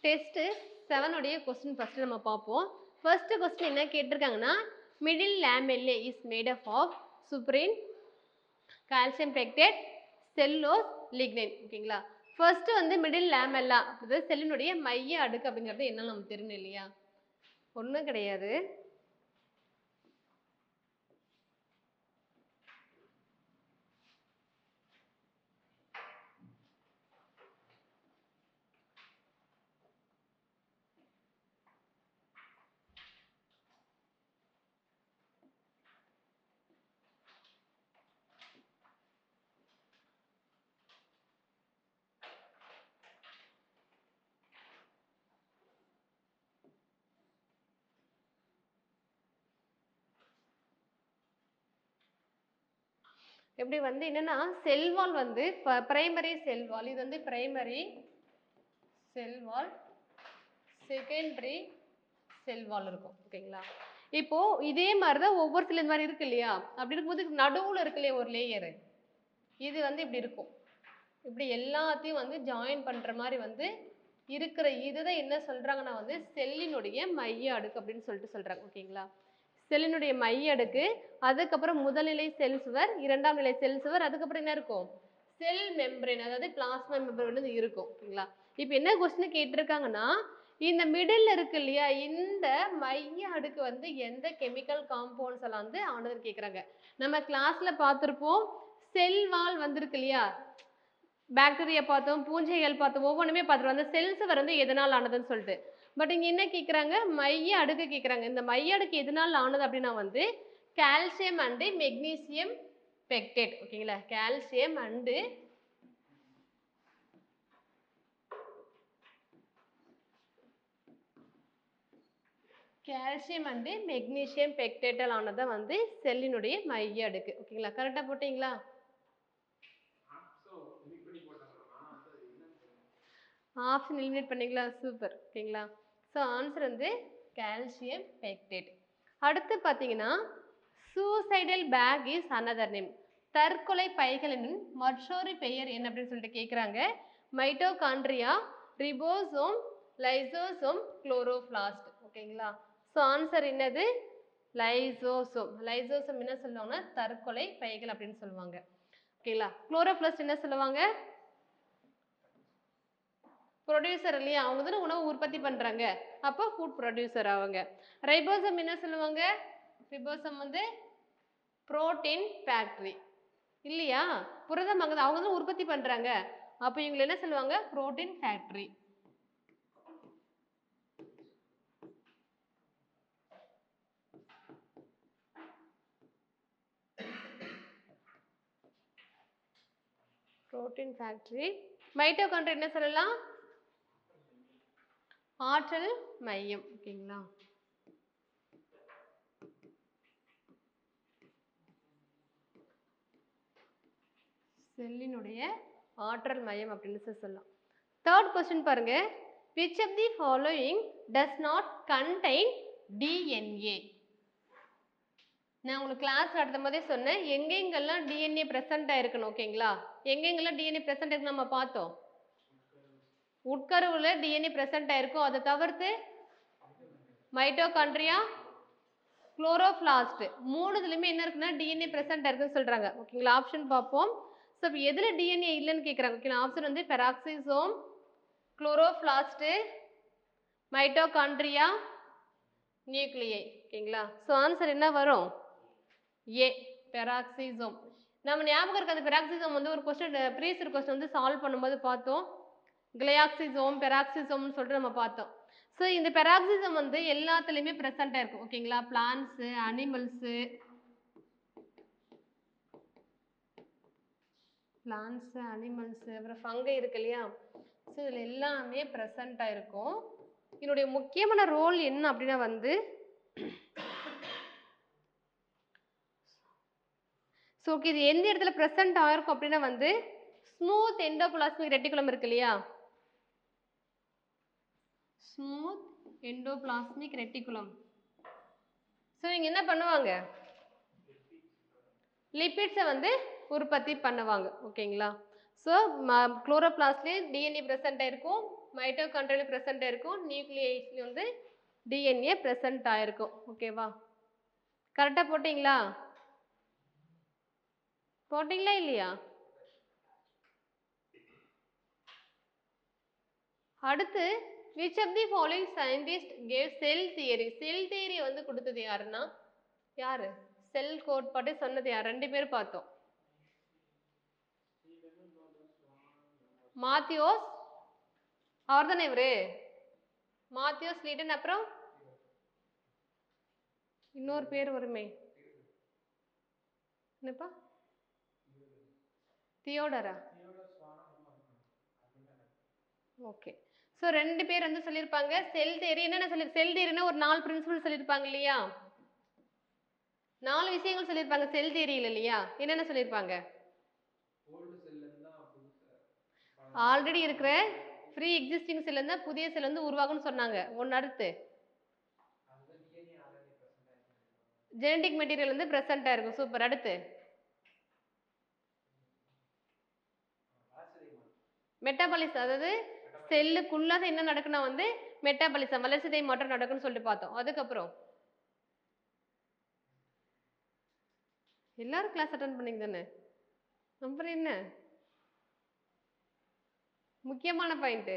Test 7 உடைய question first நம்ம பார்ப்போம். ஃபர்ஸ்ட் கொஸ்டின் என்ன கேட்டிருக்காங்கன்னா middle lamella is made up of suberin, calcium pectate, cellulose, lignin. ஓகேங்களா? First வந்து மிடில் lamella அது செல்லினுடைய மைய அடுக்கு அப்படிங்கிறது என்ன நமக்கு தெரியணும் இல்லையா? ஒண்ணும் கிடையாது. எப்படி வந்து என்னன்னா செல் வால் வந்து பிரைமரி செல் வால், இது வந்து பிரைமரி செல் வால், செகண்டரி செல் வால் இருக்கும். ஓகேங்களா? இப்போ இதே மாதிரி தான் ஒவ்வொரு செல் இந்த மாதிரி இருக்கு இல்லையா? அப்படி இருக்கும்போது நடுவுல இருக்கு இல்லையா ஒரு லேயர், இது வந்து இப்படி இருக்கும். இப்படி எல்லாத்தையும் வந்து ஜாயின் பண்ற மாதிரி வந்து இருக்கிற இதுதான் என்ன சொல்றாங்கன்னா வந்து செல்லினுடைய மைய அடுக்கு அப்படின்னு சொல்றாங்க. ஓகேங்களா? செல்லினுடைய மைய அடுக்கு, அதுக்கப்புறம் முதல்நிலை செல் சுவர், இரண்டாம் நிலை செல் சுவர், அதுக்கப்புறம் என்ன இருக்கும் செல் மெம்பரேன், அதாவது பிளாஸ்மா மெம்பரேன் இருக்கும். ஓகேங்களா? இப்போ என்ன கொஸ்டின் கேட்டிருக்காங்கன்னா இந்த மிடில் இருக்கு இல்லையா இந்த மைய அடுக்கு வந்து எந்த கெமிக்கல் காம்பவுண்ட்ஸ் எல்லாம் வந்து ஆனதுன்னு கேட்குறாங்க. நம்ம கிளாஸ்ல பார்த்துருப்போம் செல் வால் வந்திருக்கு இல்லையா, பாக்டீரியா பார்த்தோம், பூஞ்சைகள் பார்த்தோம், ஒவ்வொன்றுமே பார்த்துருவோம் அந்த செல்ஸ் வந்து எதனால் ஆனதுன்னு சொல்லிட்டு. பட் இங்கே என்ன கேட்குறாங்க மைய அடுக்கு கேட்குறாங்க. இந்த மைய அடுக்கு எதனால் ஆனது அப்படின்னா வந்து கால்சியம் அண்டு மெக்னீசியம் பெக்டேட். ஓகேங்களா? Calcium and calcium and magnesium பெக்டேட்டால் ஆனதான் வந்து செல்லினுடைய மைய அடுக்கு. ஓகேங்களா? கரெக்டாக போட்டிங்களா? ஆப்ஷன் எலிமினேட் பண்ணிங்களா? சூப்பர். ஓகேங்களா? ஸோ ஆன்சர் வந்து கால்சியம் பெக்டேட். அடுத்து பார்த்தீங்கன்னா suicidal bag is another name. தற்கொலை பைகளின் மற்றொரு பெயர் என்ன அப்படின்னு சொல்லிட்டு கேட்குறாங்க. Mitochondria, ribosome, lysosome, chloroplast. ஓகேங்களா? ஸோ ஆன்சர் என்னது லைசோசோம். லைசோசோம் என்ன சொல்லுவாங்கன்னா தற்கொலை பைகள் அப்படின்னு சொல்லுவாங்க. ஓகேங்களா? குளோரோபிளாஸ்ட் என்ன சொல்லுவாங்க ப்ரொடியூசர் இல்லையா, அவங்க தானே உணவு உற்பத்தி பண்றாங்க, அப்போ ஃபுட் ப்ரொடியூசர் அவங்க. ரைபோசம் என்ன சொல்லுவாங்க, ரிபோசம் வந்து புரோட்டீன் ஃபேக்டரி இல்லையா, புரதம் அவங்க தான் உற்பத்தி பண்றாங்க, அப்போ இவங்க என்ன சொல்லுவாங்க protein factory. Protein factory. Mitochondria என்ன சொல்லலாம் ஆற்றல் மையம். ஓகேங்களா? செல்லினுடைய ஆற்றல் மையம் அப்படின்னு சொல்லலாம். தேர்ட் क्वेश्चन பாருங்க. which of the following does not contain DNA? நான் உங்களுக்கு கிளாஸ் நடத்தும் போதே சொன்னேன் எங்கெங்கெல்லாம் DNA பிரசன்ட் ஆயிருக்கணும். ஓகேங்களா? எங்கெங்கெல்லாம் DNA பிரசன்ட் இருக்கு நம்ம பார்த்தோம். உட்கருவுல DNA பிரசன்ட் ஆயிருக்கும். அதை தவிர்த்து மைட்டோகாண்ட்ரியா, குளோரோபிளாஸ்ட் மூணுதுலயுமே என்ன இருக்குன்னா DNA பிரசன்ட் இருக்குன்னு சொல்றாங்க. ஓகேங்களா? ஆப்ஷன் பார்ப்போம். ஸோ எதுல DNA இல்லைன்னு கேட்குறாங்க. ஓகேங்களா? ஆப்ஷன் வந்து பெராக்சிசோம், குளோரோபிளாஸ்ட், மைட்டோகாண்ட்ரியா, நியூக்ளியை. ஓகேங்களா? ஸோ ஆன்சர் என்ன வரும் ஏ பெராக்சிசோம். நம்ம ஞாபகம் இருக்க அந்த பெராக்சிசோம் வந்து ஒரு கொஸ்டின் ப்ரீவியஸ் கொஸ்டின் வந்து சால்வ் பண்ணும்போது பார்த்தோம் கிளையாக்சிசோம் பெராக்சிசோம்னு சொல்லிட்டு நம்ம பார்த்தோம். ஸோ இந்த பெராக்சிசம் வந்து எல்லாத்துலேயுமே ப்ரெசென்ட்டாக இருக்கும். ஓகேங்களா? பிளான்ட்ஸு, அனிமல்ஸு, அப்புறம் ஃபங்கை இருக்கு இல்லையா, ஸோ இதில் எல்லாமே ப்ரெசென்ட்டாக இருக்கும். இதனுடைய முக்கியமான ரோல் என்ன அப்படின்னா வந்து ஸோ இது எந்த இடத்துல ப்ரெசென்ட் ஆயிருக்கும் அப்படின்னா வந்து ஸ்மூத் எண்டோபிளாஸ்மிக் ரெட்டிகுலம் இருக்கு இல்லையா, ஸ்மூத் எண்டோபிளாஸ்மிக் ரெட்டிகுலம். ஸோ இங்கே என்ன பண்ணுவாங்க லிபிட்ஸை வந்து உற்பத்தி பண்ணுவாங்க. ஓகேங்களா? ஸோ குளோரோபிளாஸ்ட்லேயே DNA ப்ரெசென்ட் ஆயிருக்கும், மைட்டோகாண்ட்ரியால present ஆயிருக்கும், நியூக்ளியஸ்ல வந்து DNA present ஆயிருக்கும். ஓகேவா? கரெக்டா போட்டீங்களா? போட்டீங்களா இல்லையா? அடுத்து which of the following scientist gave cell theory? Cell theory வந்து கொடுத்தது யாருன்னா யாரு? செல் கோட்பாட்டை சொன்னது யார்? ரெண்டு பேர் பார்த்தோம். மாத்தியோஸ் அவர் தானே இவரு? மாத்தியோஸ் லீடன் அப்புறம் இன்னொரு பேர் வருமே என்னப்பா? தியோடரா? ஓகே. ஸோ ரெண்டு பேர் வந்து சொல்லியிருப்பாங்க செல் தேரி. என்னென்ன சொல்லி செல் தேரினா ஒரு 4 பிரின்சிபல் சொல்லியிருப்பாங்க இல்லையா? 4 விஷயங்கள் சொல்லியிருப்பாங்க செல் தேரியில் இல்லையா? என்னென்ன சொல்லியிருப்பாங்க? ஆல்ரெடி இருக்கிற ஃப்ரீ எக்ஸிஸ்டிங் செல் இருந்தால் புதிய செல் வந்து உருவாகும்னு சொன்னாங்க. ஒன்று அடுத்து ஜெனடிக் மெட்டீரியல் வந்து ப்ரெசென்ட்டாக இருக்கும். சூப்பர். அடுத்து மெட்டாபாலிசம், அதாவது செல்லுக்குள்ளாக என்ன நடக்குன்னா வந்து மெட்டாபாலிசம் வளர்சிதை மாற்றம் நடக்கும்னு சொல்லிட்டு பார்த்தோம். அதுக்கப்புறம் எல்லாரும் கிளாஸ் அட்டன் பண்ணீங்க தானே? அப்புறம் என்ன முக்கியமான பாயிண்ட்?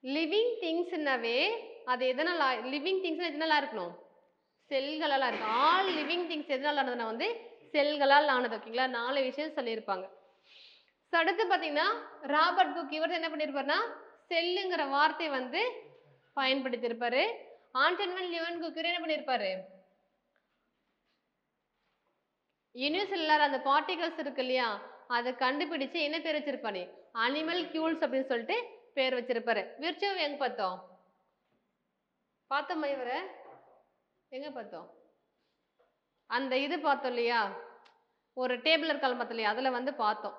லிவிங் திங்ஸ்னாவே அது எதனால லிவிங் திங்ஸ் எதனால இருக்கணும்? செல்களால் இருக்கு. ஆல் லிவிங் திங்ஸ் எதனால ஆனதுன்னா வந்து செல்களால் ஆனது. ஓகேங்களா? 4 விஷயம் சொல்லியிருப்பாங்க. ஸோ அடுத்து பார்த்தீங்கன்னா ராபர்ட் புக் இவர் என்ன பண்ணியிருப்பாருன்னா செல்லுங்கிற வார்த்தை வந்து பயன்படுத்தியிருப்பாரு. ஆண்டன்வன் லிவன் குக்கர் என்ன பண்ணியிருப்பாரு? யூனிசெல்லுலார் அந்த பார்ட்டிகல்ஸ் இருக்கு இல்லையா அதை கண்டுபிடிச்சு என்ன பேர் வச்சிருப்பாரு? அனிமல் கியூல்ஸ் அப்படின்னு சொல்லிட்டு பேர் வச்சிருப்பாரு. விர்ச்சுவ் எங்க பார்த்தோம்? பார்த்தோமா இவரை? எங்க பார்த்தோம்? அந்த இது பார்த்தோம் இல்லையா? ஒரு டேபிள் இருக்கால் பார்த்தோம் இல்லையா? அதில் வந்து பார்த்தோம்.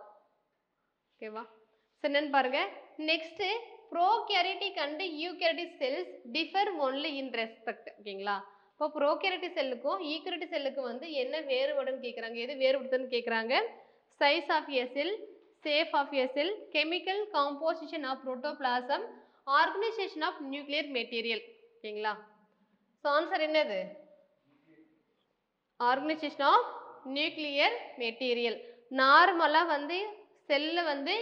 ஓகேவா? சரி என்னன்னு பாருங்க. Next prokaryotic and eukaryotic cells differ only in respect. ஓகேங்களா? இப்போ ப்ரோகேரியோட்டிக் செல்லுக்கும் யூகேரியோட்டிக் செல்லுக்கும் வந்து என்ன வேறுபாடுன்னு கேட்குறாங்க. எது வேறுபடுத்துன்னு கேட்குறாங்க. Size of a cell, shape of a cell, chemical composition of protoplasm, organisation of nuclear material. ஓகேங்களா? ஸோ ஆன்சர் என்னது? Organisation of nuclear material. நார்மலாக வந்து செல்லில் வந்து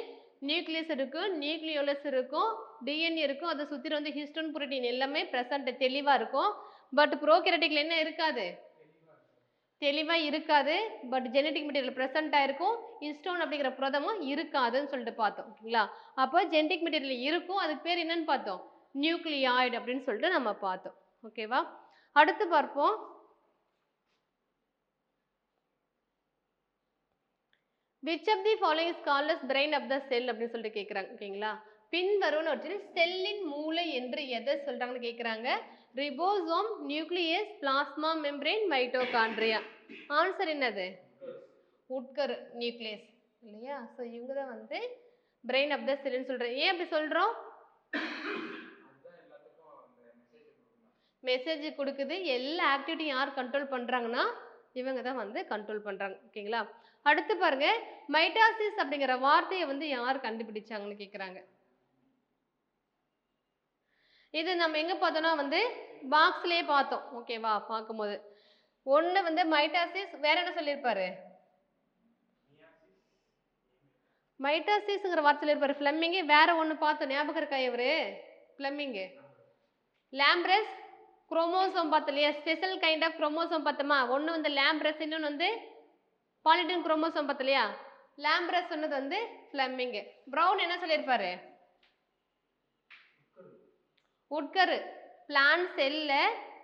நியூக்ளியஸ் இருக்கும், நியூக்ளியோலஸ் இருக்கும், டிஎன்ஏ இருக்கும், அதை சுற்றி வந்து ஹிஸ்டோன் புரோட்டீன் எல்லாமே ப்ரெசன்ட் தெளிவாக இருக்கும். பட் ப்ரோகேரியோட்டிக்ல என்ன இருக்காது? தெளிவாக இருக்காது. பட் ஜெனட்டிக் மெட்டீரியல் ப்ரெசென்ட்டாக இருக்கும். ஹிஸ்டோன் அப்படிங்கிற புரதமும் இருக்காதுன்னு சொல்லிட்டு பார்த்தோம். ஓகேங்களா? அப்போ ஜெனட்டிக் மெட்டீரியல் இருக்கும், அதுக்கு பேர் என்னன்னு பார்த்தோம்? நியூக்ளியாய்டு அப்படின்னு சொல்லிட்டு நம்ம பார்த்தோம். ஓகேவா? அடுத்து பார்ப்போம். which of the following is called as brain of the cell அப்படின்னு சொல்லிட்டு கேட்குறாங்க. ஓகேங்களா? பின்வருவனவற்றில் செல்லின் மூளை என்று எதை சொல்றாங்கன்னு கேட்குறாங்க. Ribosome, nucleus, plasma membrane, mitochondria. Answer என்னது? உட்கரு நியூக்ளியஸ் இல்லையா? ஸோ இவங்க தான் வந்து பிரெயின் ஆஃப் த செல்லுன்னு சொல்கிறேன். ஏன் அப்படி சொல்கிறோம்? மெசேஜ் கொடுக்குது. எல்லா ஆக்டிவிட்டியும் யார் கண்ட்ரோல் பண்ணுறாங்கன்னா இவங்க தான் வந்து கண்ட்ரோல் பண்ணுறாங்க. ஓகேங்களா? அடுத்து பாருங்க மைட்டாசிஸ் அப்படிங்கிற வார்த்தையை வந்து யார் கண்டுபிடிச்சாங்கன்னு கேட்குறாங்க. இது நம்ம எங்கே பார்த்தோம்னா வந்து பாக்ஸ்லேயே பார்த்தோம். ஓகேவா? பார்க்கும்போது ஒன்று வந்து மைட்டாசிஸ், வேற என்ன சொல்லியிருப்பாரு? மைட்டாசிஸ்ங்கிற வார்த்தை சொல்லியிருப்பாரு ஃப்ளெமிங்கு. வேற ஒன்று பார்த்தோம், ஞாபகம் இருக்கா இவரு? ஃப்ளெமிங்கு லேம்ப்ரஸ் குரோமோசோம் பார்த்தோம் இல்லையா? ஸ்பெஷல் கைண்ட் ஆஃப் குரோமோசோம் பார்த்தோமா? ஒன்று வந்து லேம்ப்ரஸ், இன்னொன்று வந்து பாலிடன் குரோமோசோம் பார்த்தோம் இல்லையா? லேம்ப்ரஸ் சொன்னது வந்து ஃப்ளெமிங்கு. ப்ரௌன் என்ன சொல்லியிருப்பாரு? உட்கரு பிளான் செல்ல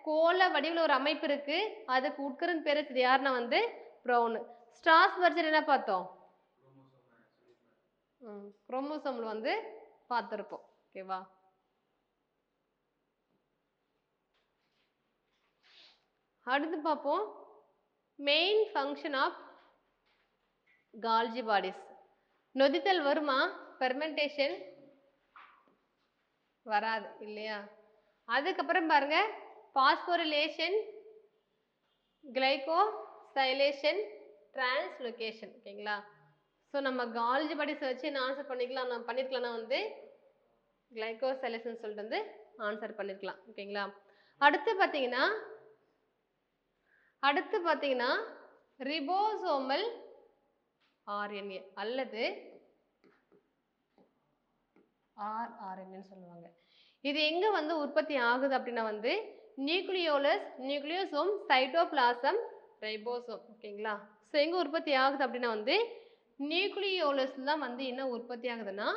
கோள வடிவில் ஒரு அமைப்பு இருக்கு, அதுக்கு உட்கருன்னு பேர் வச்சது யாருன்னா வந்து ப்ரௌனு. ஸ்ட்ராஸ் வர்ஜன் என்ன பார்த்தோம்? குரோமோசோம்ல வந்து பார்த்துருப்போம். ஓகேவா? அடுத்து பார்ப்போம் main function of Golgi bodies. நொதித்தல் வருமா? ஃபெர்மெண்டேஷன் வராது இல்லையா? அதுக்கப்புறம் பாருங்க பாஸ்போரிலேஷன், கிளைகோசைலேஷன், டிரான்ஸ்லோகேஷன். ஓகேங்களா? ஸோ ஸோ நம்ம கால்ஜி படிஸ் வச்சு என்ன ஆன்சர் பண்ணிக்கலாம், நம்ம பண்ணிருக்கலாம்னா வந்து கிளைகோசைலேஷன் சொல்லிட்டு வந்து ஆன்சர் பண்ணிருக்கலாம். ஓகேங்களா. அடுத்து பார்த்தீங்கன்னா ரிபோசோமல் ஆர்என்ஏ அல்லது ஆர்ஆர்என்ஏன்னு சொல்லுவாங்க. இது எங்க வந்து உற்பத்தி ஆகுது அப்படின்னா வந்து நியூக்ளியோலஸ், நியூக்ளியோசோம், சைட்டோபிளாசம், ரைபோசோம். ஓகேங்களா. ஸோ எங்க உற்பத்தி ஆகுது அப்படின்னா வந்து நியூக்ளியோலஸ் தான் வந்து என்ன உற்பத்தி ஆகுதுன்னா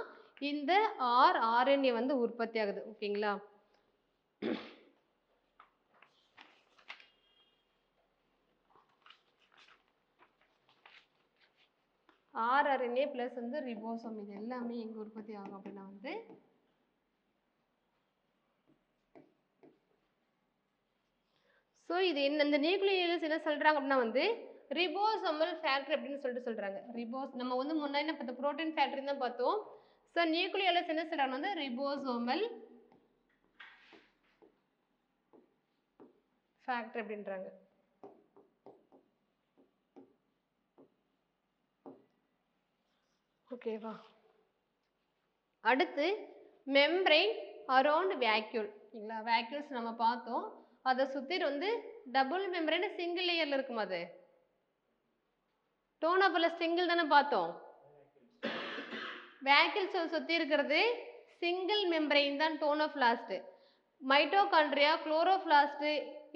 இந்த ஆர்ஆர்என்ஏ வந்து உற்பத்தி ஆகுது. ஓகேங்களா. ஆர்ஆர்என்ஏ பிளஸ் வந்து ரிபோசோம் இது எல்லாமே எங்க உற்பத்தி ஆகும் அப்படின்னா வந்து ஸோ இது இந்த நியூக்ளியோலஸ் என்ன சொல்றாங்க அப்படின்னா வந்து ரிபோசோமல் ஃபேக்டரி அப்படின்னு சொல்றாங்க. நம்ம வந்து முன்னாடி என்ன பார்த்தோம், புரோட்டீன் ஃபேக்டரி தான் பார்த்தோம். ஸோ நியூக்ளியோலஸ் என்ன சொல்றாங்க வந்து ரிபோசோமல் ஃபேக்டரி அப்படின்றாங்க. ஓகேவா. அடுத்து மெம்பரைன் அரௌண்ட் வேக்யூல். இல்லைங்களா. வேக்யூல்ஸ் நம்ம பார்த்தோம். அதை சுற்றி வந்து டபுள் மெம்பரைன் சிங்கிள் லேயர்ல இருக்கும். அது டோனோபிளஸ் சிங்கிள் தானே பார்த்தோம். வேக்யூல்ஸ் சுற்றி இருக்கிறது சிங்கிள் மெம்பரைன் தான் டோனோபிளாஸ்ட். மைட்டோகாண்ட்ரியா, குளோரோபிளாஸ்ட்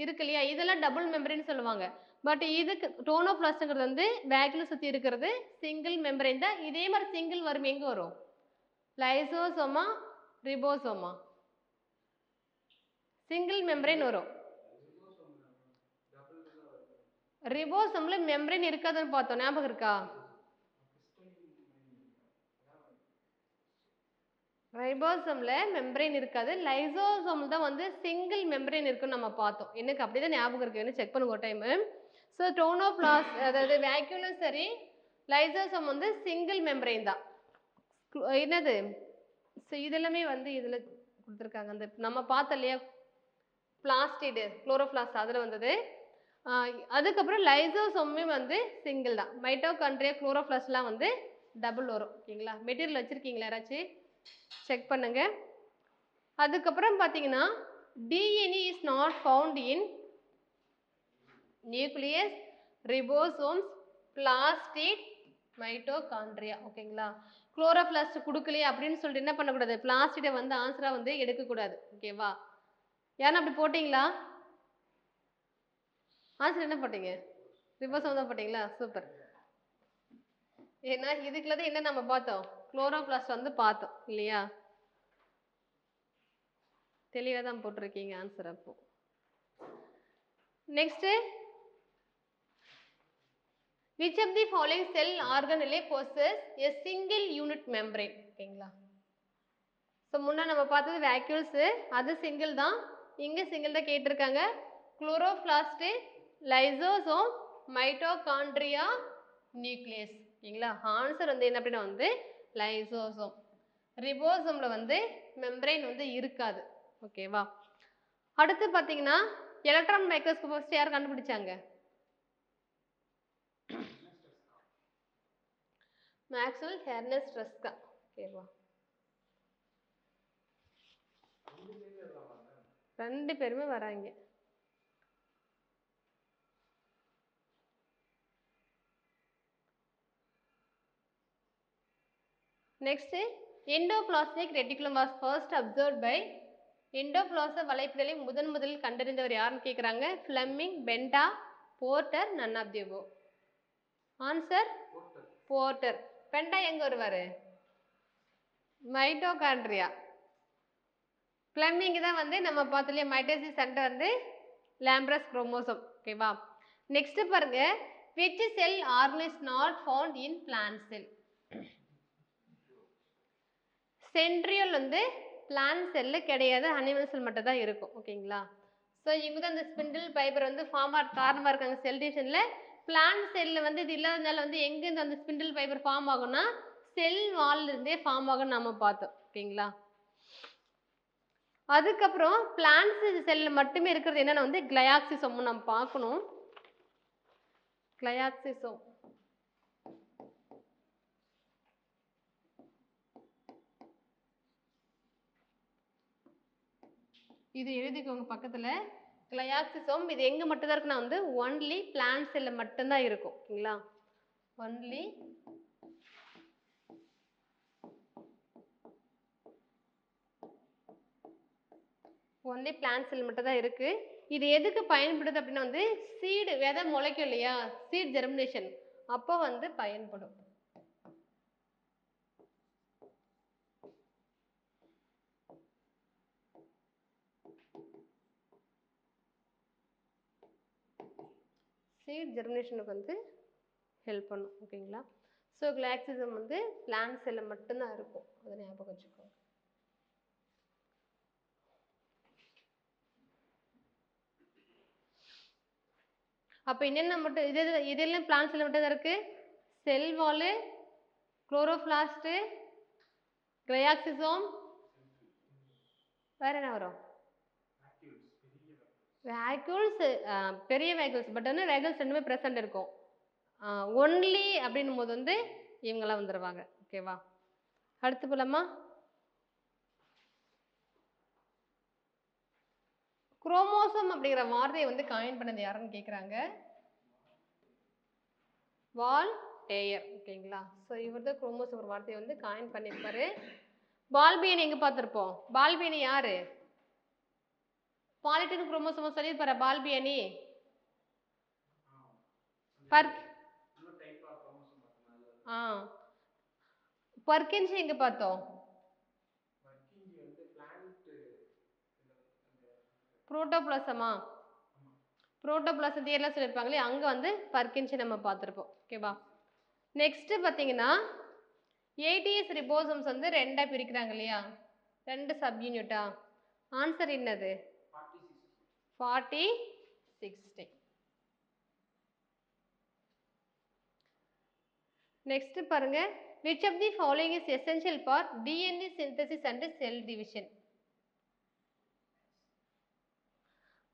இருக்கு இல்லையா, இதெல்லாம் டபுள் மெம்பரைன் சொல்லுவாங்க. பட் இதுக்கு டோனோபிளாஸ்ட்ங்கிறது வந்து வேக்யூல் சுற்றி இருக்கிறது சிங்கிள் மெம்பரைன் தான். இதே மாதிரி சிங்கிள் வரும் எங்கே வரும், லைசோசோமா, ரிபோசோமா, சிங்கிள் மெம்பரைன் வரும். ரிபோசோம்ல மெம்பரைன் இருக்காதுன்னு பார்த்தோம், ஞாபகம் இருக்கா. ரைபோசோம்ல மெம்பரைன் இருக்காது, லைசோசோம் தான் வந்து சிங்கிள் மெம்பரைன் இருக்குன்னு நம்ம பார்த்தோம். எனக்கு அப்படிதான் ஞாபகம் இருக்கு, செக் பண்ணுங்க ஒரு டைம். ஸோ டோனோபிளாஸ்ட் அதாவது வேக்யூலும் சரி, லைசோசோம் வந்து சிங்கிள் மெம்பரைன் தான். என்னது இதெல்லாமே வந்து இதில் கொடுத்துருக்காங்க. அந்த நம்ம பார்த்தோம் இல்லையா பிளாஸ்டிடு, குளோரோபிளாஸ்ட் அதில் வந்தது. அதுக்கப்புறம் லைசோசோமே வந்து சிங்கிள் தான். மைட்டோகாண்ட்ரியா, குளோரோபிளாஸ்ட்லாம் வந்து டபுள் வரும். ஓகேங்களா. மெட்டீரியல் வச்சுருக்கீங்களா யாராச்சும், செக் பண்ணுங்க. அதுக்கப்புறம் பார்த்தீங்கன்னா DNA is not found in nucleus, ribosomes, plastid, mitochondria. ஓகேங்களா. குளோரோபிளாஸ்ட் கொடுக்கலையே அப்படின்னு சொல்லிட்டு என்ன பண்ணக்கூடாது, பிளாஸ்டிடை வந்து ஆன்சராக வந்து எடுக்கக்கூடாது. ஓகேவா. யாரும் அப்படி போட்டிங்களா, ஆன்சர் என்ன போட்டீங்க, ரிபோசோம் தான் போட்டிங்களா. சூப்பர். ஏன்னா இதுக்குள்ள தான் என்ன நம்ம பார்த்தோம், குளோரோபிளாஸ்ட் வந்து பார்த்தோம் இல்லையா. தெளிவாக தான் போட்டிருக்கீங்க ஆன்சர். அப்போ next, which of the following cell organelle possess a single unit membrane. ஓகேங்களா. ஸோ முன்னே நம்ம பார்த்தது வேக்யூல்ஸ், அது சிங்கிள் தான். இங்கே சிங்கிள் தான் கேட்டிருக்காங்க. Chloroplast, lysosome, mitochondria, nucleus. ஓகேங்களா. ஆன்சர் வந்து என்ன அப்படின்னா வந்து லைசோசோம். ரிபோசோம்ல வந்து மெம்பரைன் வந்து இருக்காது. ஓகேவா. அடுத்து பார்த்தீங்கன்னா எலக்ட்ரான் மைக்ரோஸ்கோப் ஃபர்ஸ்ட் யார் கண்டுபிடிச்சாங்க, மேக்ஸ்வெல், ஹெர்னஸ்ட் ரஸ்கா. ஓகேவா. ரெண்டு பேருமே வராங்க. Next, endoplasmic reticulum was first observed by. எண்டோபிளாச வலைப்பிடலை முதலில் கண்டறிந்தவர் யாருன்னு கேட்குறாங்க. Fleming, Benda, Porter, none of the above. Answer Porter. Benda எங்க வருவாரு, மைட்டோகாண்ட்ரியா. ஃப்ளெமிங் தான் வந்து நம்ம பார்த்தலையே மைட்டோசிஸ் சென்டர் வந்து லாம்ப்ரஸ் குரோமோசோம். ஓகேவா. நெக்ஸ்ட் பாருங்க, which cell organ is not found in plant cell. Centriole வந்து பிளான்ட் செல்லு கிடையாது, அனிமல் செல் மட்டும் தான் இருக்கும். ஓகேங்களா. ஸோ இவங்க தான் இந்த ஸ்பிண்டில் ஃபைபர் வந்து ஃபார்ம் ஆக காரணமாக இருக்காங்க செல் டிவிஷனில். பிளான்ட் செல்லில் வந்து இது இல்லாதனால வந்து எங்கேருந்து அந்த ஸ்பிண்டில் ஃபைபர் ஃபார்ம் ஆகும்னா செல் வால்ல இருந்தே ஃபார்ம் ஆகும்னு நம்ம பார்த்தோம். ஓகேங்களா. அதுக்கப்புறம் பிளான்ட் செல்லில் மட்டுமே இருக்கிறது என்னென்னா வந்து கிளையாக்சிசோம் நம்ம பார்க்கணும். கிளையாக்சிசோம் இது எழுதிக்கோங்க பக்கத்துல. கிளையாக்சிசோம் இது எங்க மட்டும் தான் இருக்குன்னா வந்து ஒன்லி பிளான்ட் செல்ல மட்டும் தான் இருக்கும். ஓகேங்களா? ஒன்லி பிளான்ட் செல் மட்டும் தான் இருக்கு. இது எதுக்கு பயன்படுது அப்படின்னா வந்து சீடு விதை முளைக்கும் இல்லையா, சீட் ஜெர்மினேஷன் அப்போ வந்து பயன்படும். சீட் ஜெர்மினேஷனுக்கு வந்து ஹெல்ப் பண்ணும். ஓகேங்களா? ஸோ கிளையாக்சிசம் வந்து பிளான்ட் செல்ல மட்டும்தான் இருக்கும். அதை ஞாபகம் வச்சுக்கோங்க. அப்ப என்னென்ன மட்டும் இதெல்லாம் பிளான்ட் செல்ல மட்டும் தான் இருக்கு. செல் வால், குளோரோபிளாஸ்ட், கிளையாக்சிசோம், வேற என்ன வரும்? வேக்யூல்ஸ், பெரிய வேக்யூல்ஸ். பட் வந்து வேக்யூல்ஸ் ரெண்டுமே ப்ரெசென்ட் இருக்கும். ஒன்லி அப்படின்னும் போது வந்து இவங்கெல்லாம் வந்துடுவாங்க. ஓகேவா? அடுத்து போலாமா? குரோமோசோம் அப்படிங்கிற வார்த்தையை வந்து காயின் பண்ணது யாருன்னு கேட்குறாங்க. வால் டேயர். ஓகேங்களா? ஸோ இவர் தான் குரோமோசோம் ஒரு வார்த்தையை வந்து காயின் பண்ணியிருப்பாரு. பால்பியன் எங்க பார்த்துருப்போம்? பால்பியன் யாரு? பாலிட்டின் குரோமோசோம் சொல்லியிருப்பாரு பால்பியனி. பர்கின்ஸ் எங்க பார்த்தோம்? புரோட்டோபிளாசமா? புரோட்டோபிளாசம் தியரிலாம் சொல்லியிருப்பாங்களே அங்கே வந்து பர்கின்ஸ் நம்ம பார்த்துருப்போம். ஓகேவா? நெக்ஸ்ட் பார்த்தீங்கன்னா ஏடிஎஸ் ரிபோசோம்ஸ் வந்து ரெண்டா பிரிக்கிறாங்க இல்லையா, ரெண்டு சப் யூனிட்டா. ஆன்சர் என்னது? 40, 60. நெக்ஸ்ட் பாருங்க, which of the following is essential for DNA synthesis and cell division?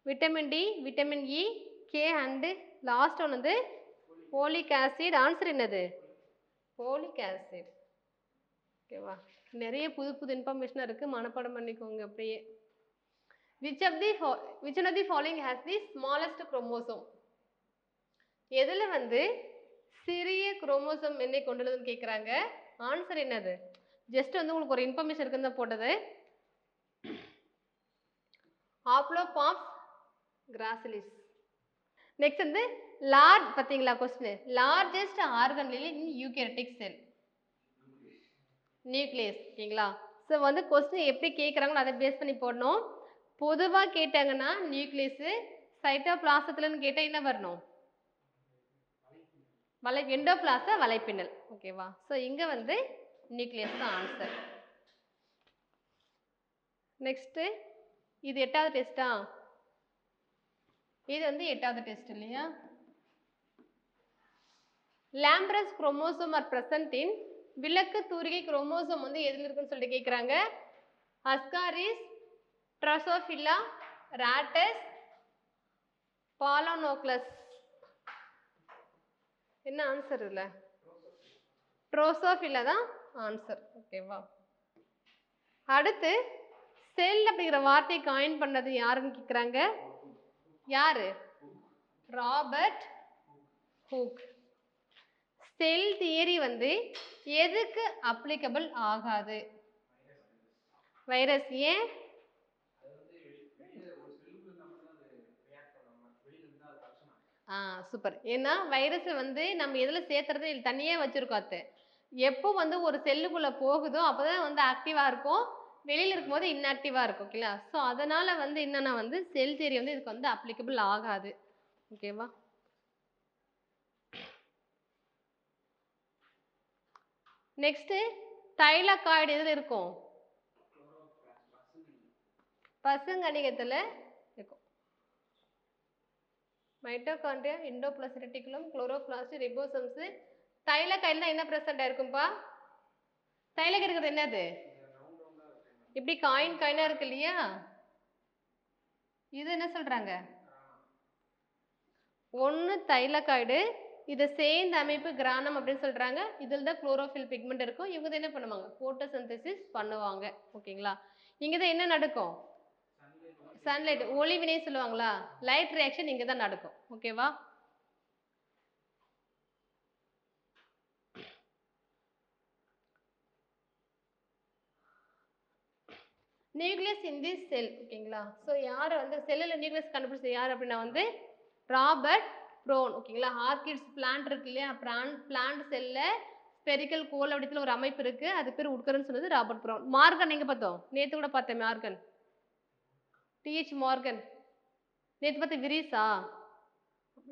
Vitamin D, vitamin E, K and last one வந்து ஃபோலிக் ஆசிட். ஆன்சர் என்னது? Folic acid. ஓகேவா? நிறைய புது புது இன்ஃபர்மேஷன் இருக்கு, மனப்பாடம் பண்ணிக்கோங்க அப்படியே. which one of the following has the smallest chromosome? எதுல வந்து சிறிய குரோமோசோம் என்னை கொண்டுள்ளதுன்னு கேட்குறாங்க. ஆன்சர் என்னது? ஜஸ்ட் வந்து உங்களுக்கு ஒரு இன்ஃபர்மேஷன் இருக்குன்னு தான் போட்டது. ஆப்ளோபாப்ஸ் கிராசிலிஸ். நெக்ஸ்ட் வந்து லார்ஜ் பார்த்தீங்களா கொஸ்டின், லார்ஜஸ்ட் ஆர்கன் இன் யூகேரியோட்டிக் செல் நியூக்ளியஸ். ஓகேங்களா? ஸோ வந்து கொஸ்டின் எப்படி கேட்குறாங்களோ அதை பேஸ் பண்ணி போடணும். பொதுவாக கேட்டாங்கன்னா நியூக்ளியஸு, சைட்டோபிளாசத்துலன்னு கேட்டால் என்ன வரணும்? எண்டோபிளாச வலைப்பின்னல். ஓகேவா? ஸோ இங்கே வந்து நியூக்ளியஸ் தான் ஆன்சர். நெக்ஸ்ட்டு இது 8வது டெஸ்டா? இது வந்து 8வது டெஸ்ட் இல்லையா? Lampbrush chromosome are present in விளக்கு தூரிகை குரோமோசோம் வந்து எதில் இருக்குன்னு சொல்லிட்டு கேட்குறாங்க. Ascaris, Drosophila, Rattus, Balanoglossus. என்ன ஆன்சர் இல்லை? ட்ரோசோஃபிலா தான் ஆன்சர். ஓகேவா? அடுத்து செல் அப்படிங்கிற வார்த்தையை காயின் பண்ணது யாருன்னு கேட்குறாங்க. யாரு? Robert Hooke. செல் தியரி வந்து எதுக்கு அப்ளிகபிள் ஆகாது? வைரஸ். ஏன்? சூப்பர். ஏன்னா வைரஸ் வந்து நம்ம எதில் சேர்த்துறது தனியாக வச்சுருக்கோம். அது எப்போ வந்து ஒரு செல்லுக்குள்ளே போகுதோ அப்போ தான் வந்து ஆக்டிவாக இருக்கும், வெளியில் இருக்கும்போது இன்ஆக்டிவாக இருக்கும். ஓகேங்களா? ஸோ அதனால் வந்து என்னென்னா வந்து செல் தியரி வந்து இதுக்கு வந்து அப்ளிகபிள் ஆகாது. ஓகேவா? நெக்ஸ்ட்டு தைலகாய்டு எதில் இருக்கும்? பசுங்கணிகத்தில் இருக்கும். Mitochondria, endoplasmic reticulum, chloroplast, ribosomes. தைலகாய்டுல என்ன பிரசன்ட் இருக்கும்பா? தைலகாய்டு இருக்கிறது என்னது? இப்படி காயினா இருக்கு இல்லையா, இது என்ன சொல்றாங்க? ஒன்று தைலகாய்டு, இதை சேர்ந்த அமைப்பு கிரானம் அப்படின்னு சொல்றாங்க. இதில் தான் குளோரோஃபில் பிக்மெண்ட் இருக்கும். இவங்க என்ன பண்ணுவாங்க? போட்டோசிந்தசிஸ் பண்ணுவாங்க. ஓகேங்களா? இங்கே தான் என்ன நடக்கும்? சன்லைட் ஒளிவினை சொல்லுவாங்களா, லைட் ரியாக்ஷன் இங்கே தான் நடக்கும். ஓகேவா? நியூக்ளியஸ் இன் தி செல். ஓகேங்களா? ஸோ யார் வந்து செல்லில் நியூக்ளியஸ் கண்டுபிடிச்சது யார் அப்படின்னா வந்து ராபர்ட் ப்ரோன். ஓகேங்களா? ஆர்கிட்ஸ் பிளான்ட் இருக்கு இல்லையா, பிளான்ட் செல்லில் ஸ்பெரிக்கல் கோல் வடிவத்தில் ஒரு அமைப்பு இருக்கு, அது பேர் உட்கருன்னு சொன்னது ராபர்ட் ப்ரோன். மார்கன் எங்கே பார்த்தோம், நேற்று கூட பார்த்தேன் மார்கன், டிஹெச் மார்கன். நேற்று பார்த்து விரிஸா,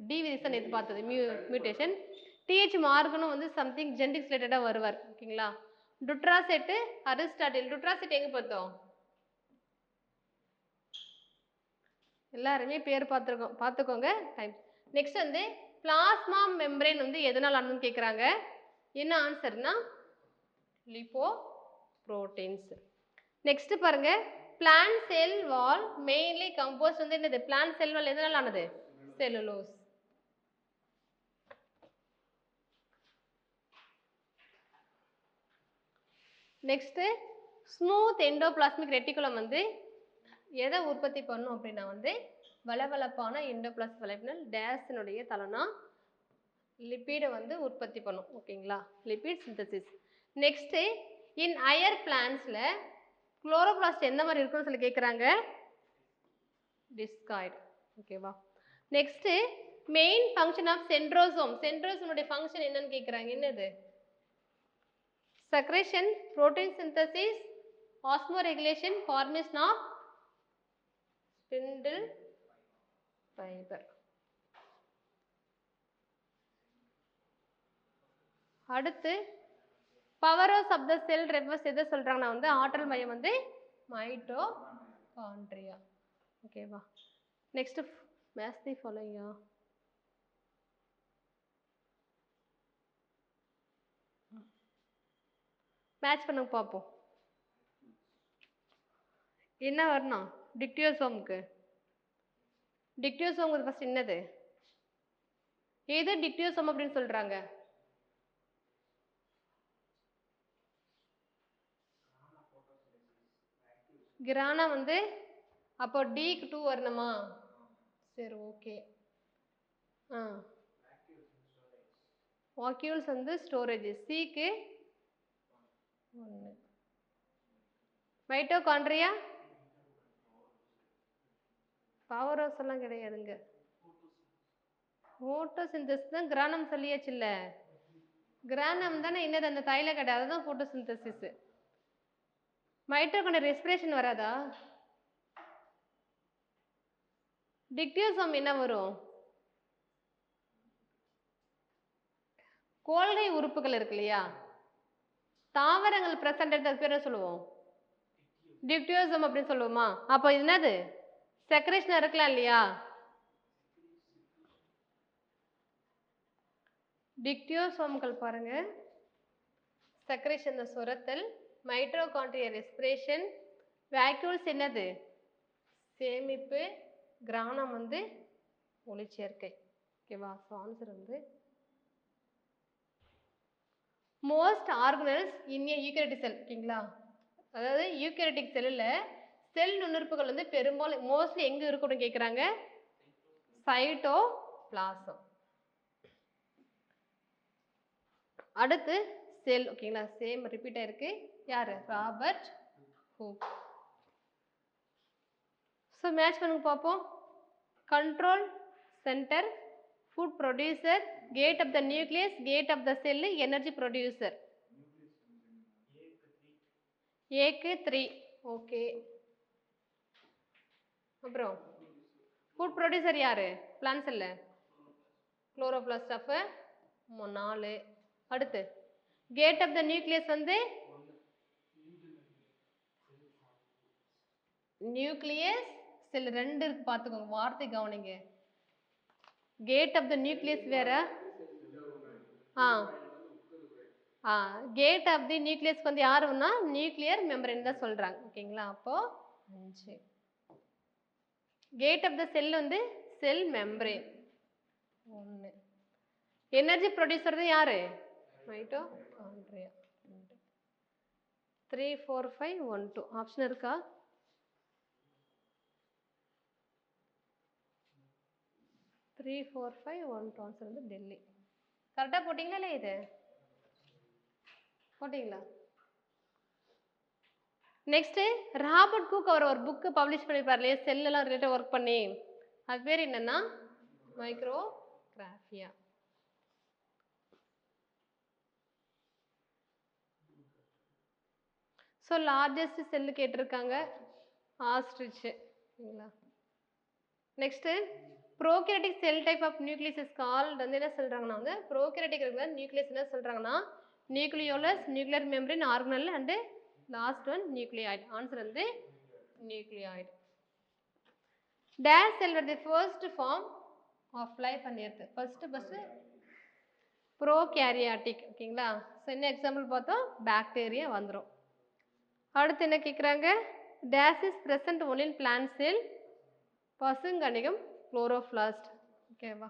டி விரிஸா நேற்று பார்த்தது மியூட்டேஷன். டிஹெச் மார்கனும் வந்து சம்திங் ஜெனடிக்ஸ் ரிலேட்டடாக வருவார். ஓகேங்களா? டுட்ராசெட்டு அரிஸ்டாட்டில். டுட்ராசெட் எங்கே பார்த்தோம், எல்லாருமே பேர் பார்த்துக்கோங்க டைம். நெக்ஸ்ட் வந்து பிளாஸ்மா மெம்பரேன் வந்து எதனால் ஆனதுன்னு கேட்குறாங்க. என்ன ஆன்சர்னா லிப்போ புரோட்டீன்ஸ். நெக்ஸ்ட் பாருங்க, பிளான்ட் செல் வால் மெயின்லி கம்போஸ்ட் வந்து என்னது, பிளான்ட் செல் வால் எதனால் ஆனது, cellulose. Next smooth endoplasmic reticulum வந்து எதை உற்பத்தி பண்ணும் அப்படின்னா வந்து வளவளப்பான எண்டோபிளாஸ்மிக் வலைப்பினல் டேஸினுடைய தலைனா லிப்பிடை வந்து உற்பத்தி பண்ணும். ஓகேங்களா? Lipid synthesis. Next in higher பிளான்ட்ஸ்ல குளோரோபிளாஸ்ட் எந்த மாதிரி இருக்குன்னு சொல்லி கேட்குறாங்க, டிஸ்காய்டு. ஓகேவா? Next main function of centrosome. சென்ட்ரோசோமுடைய ஃபங்க்ஷன் என்னன்னு கேட்குறாங்க, என்னது, secretion, protein synthesis, osmoregulation, formation of spindle fiber. அடுத்து பவர்ஸ் ஆஃப் த செல் ரெவர்ஸ் எதை சொல்றாங்கன்னா வந்து ஆற்றல் மையம் வந்து மைட்டோகாண்ட்ரியா. ஓகேவா? Next match the following. Match பண்ண பார்ப்போம். என்ன வரணும், டிக்டியோசோமுக்கு. டிக்டியோசோம் ஃபர்ஸ்ட் என்னது, எது டிக்டியோசோம் அப்படின்னு சொல்றாங்க, கிரானா வந்து அப்போ டிக்கு 2 வரணுமா, சரி ஓகே. வாக்யூல்ஸ் வந்து ஸ்டோரேஜ், சிக்கு 1. மைட்டோகாண்ட்ரியா பவர் ஹவுஸ் எல்லாம் கிடையாதுங்க, போட்டோசிந்தசிஸ் தான். கிரானம் சொல்லியாச்சு இல்ல, கிரானம் தானே என்னது அந்த தைல கிடையாது, அதுதான் போட்டோசிந்தசிஸ். மைட்டோகாண்ட்ரியா ரெஸ்பிரேஷன் வராதா, டிக்டியோசோம் என்ன வரும், கோல்கை உறுப்புகள் இருக்கு இல்லையா, தாவரங்கள் பிரசன்ட் எடுத்து பேர் சொல்லுவோம் டிக்டியோசோம் அப்படின்னு சொல்லுவோமா. அப்போ இது என்னது, செக்ரேஷன் இருக்கலாம் இல்லையா, டிக்டியோசோம்கள் பாருங்க, செக்ரேஷன் சுரத்தல், மைட்டோகாண்ட்ரியா ரெஸ்பிரேஷன், வேக்யூல்ஸ் என்னது சேமிப்பு, கிரானம் வந்து ஒளிச்சேர்க்கை. ஓகேவா? ஸோ ஆன்சர் வந்து மோஸ்ட் ஆர்கனல்ஸ் இன் ஏ யூகரியோட்டிக் செல். ஓகேங்களா? அதாவது யூகரியோட்டிக் செல்லில் செல் நுண்ணுறுப்புகள் வந்து பெரும்பாலும் மோஸ்ட்லி எங்கே இருக்கும் அப்படின்னு கேட்குறாங்க, சைட்டோபிளாசம். அடுத்து செல். ஓகேங்களா? சேம் ரிப்பீட் ஆயிருக்கு, யாரு, ராபர்ட் ஹூக். ஸோ மேட்ச் பண்ணுங்க பார்ப்போம். Control centre, food producer, gate of the nucleus, gate of the cell, energy producer. ஏக்கு 3. ஓகே. அப்புறம் ஃபுட் ப்ரொடியூசர் யாரு, பிளான்ட் செல்ல குளோரோபிளாஸ்ட் ஆஃப் 4. அடுத்து கேட் ஆஃப் த நியூக்ளியஸ் வந்து நியூக்ளியஸ் செல் 2 இருக்கு பார்த்துக்கோங்க, வார்த்தை கவனிங்க. கேட் ஆஃப் த நியூக்ளியஸ் வேற, கேட் ஆஃப் தி நியூக்ளியஸ்க்கு வந்து யாருன்னா நியூக்ளியர் மெம்பரேன் தான் சொல்றாங்க. ஓகேங்களா? அப்போ 5. கேட் ஆஃப் த செல் வந்து செல் மெம்பரேன் 1. எனர்ஜி ப்ரொடியூசர் யாரு, மைட்டோகாண்ட்ரியா 3, 4, 5, 1, 2. ஆப்ஷன் இருக்கா, 3 4 5 1 ஆன்சர் வந்து டெல்லி. கரெக்டாக போட்டிங்களா இல்லை இது போட்டிங்களா? நெக்ஸ்ட்டு ராபர்ட் குக் அவர் ஒரு புக்கு பப்ளிஷ் பண்ணியிருப்பார் இல்லையா செல்லெல்லாம் ரிலேட்டட் ஒர்க் பண்ணி, அது பேர் என்னன்னா மைக்ரோகிராஃபியா. ஸோ லார்ஜஸ்ட் செல்லு கேட்டிருக்காங்க ஆஸ்ட்ரிச். சரிங்களா? Next prokaryotic cell type of nucleus is called வந்து என்ன சொல்கிறாங்கன்னா வந்து ப்ரோகேரியாட்டிக் இருக்கிற நியூக்ளியஸ் என்ன சொல்கிறாங்கன்னா nucleolus, nuclear membrane, organelle and last one nucleoid. Answer வந்து nucleoid. Dash cell were the first form of life on earth. First prokaryotic. ஓகேங்களா? So என்ன எக்ஸாம்பிள் பார்த்தோம் பாக்டீரியா வந்துடும். அடுத்து என்ன கேட்குறாங்க dash is present only in plant cell பசுங்கணிகம் chloroplast. ஓகேவா?